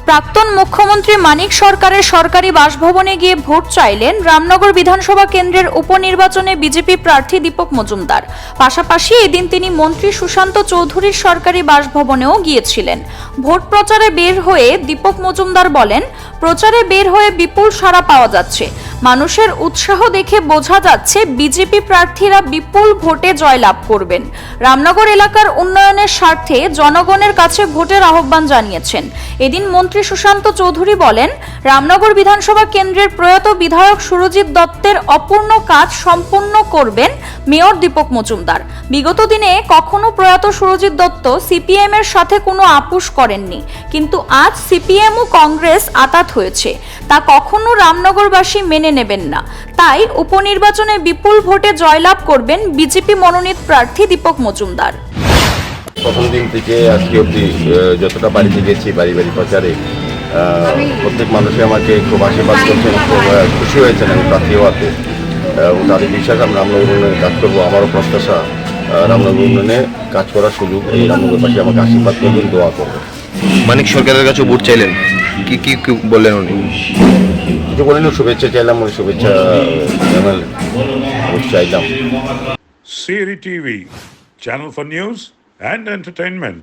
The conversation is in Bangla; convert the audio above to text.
প্রাক্তন মুখ্যমন্ত্রী মানিক সরকারের সরকারি বাসভবনে গিয়ে ভোট চাইলেন রামনগর বিধানসভা কেন্দ্রের উপনির্বাচনে বিজেপি প্রার্থী দীপক মজুমদার। পাশাপাশি এদিন তিনি মন্ত্রী সুশান্ত চৌধুরীর সরকারি বাসভবনেও গিয়েছিলেন। ভোট প্রচারে বের হয়ে দীপক মজুমদার বলেন, প্রচারে বের হয়ে বিপুল সাড়া পাওয়া যাচ্ছে। মানুষের উৎসাহ দেখে বোঝা যাচ্ছে বিজেপি প্রার্থীরা বিপুল ভোটে জয়লাভ করবেন। রামনগর এলাকার উন্নয়নের স্বার্থে জনগণের কাছে ভোটের আহ্বান জানিয়েছেন। এদিন মন্ত্রী সুশান্ত চৌধুরী বলেন, রামনগর বিধানসভা কেন্দ্রের প্রয়াত বিধায়ক সুরজিৎ দত্তের অপূর্ণ কাজ সম্পূর্ণ করবেন মেয়র দীপক মজুমদার। বিগত দিনে কখনো প্রয়াত সুরজিৎ দত্ত সিপিএম এর সাথে কোনো আপোষ করেননি, কিন্তু আজ সিপিএম ও কংগ্রেস আতাত হয়েছে, তা কখনো রামনগরবাসী মেনে নেবেন না। তাই উপনির্বাচনে বিপুল ভোটে জয়লাভ করবেন বিজেপি মনোনীত প্রার্থী দীপক মজুমদার। প্রথম দিন থেকে আজকে অবধি যতটা বাড়িতে গেছি বাড়ি বাড়ি প্রচারে প্রত্যেক মানুষই আমাকে খুব আশীর্বাদ করছেন, খুব খুশি হয়েছেন আমি প্রার্থী হওয়াতে। তাদের বিশ্বাস আমি রামনগর উন্নয়নে কাজ করবো। আমারও প্রত্যাশা রামনগর উন্নয়নে কাজ করার সুযোগ এই রামনগরবাসী আমাকে আশীর্বাদ করবেন, দোয়া করবেন। মানিক সরকারের কাছে ভোট চাইলেন, কি কি বললেন উনি? কিছু বলেন, শুভেচ্ছা চাইলাম, ওই শুভেচ্ছা জানালেন, ভোট চাইলাম। CRI TV, channel for news and entertainment.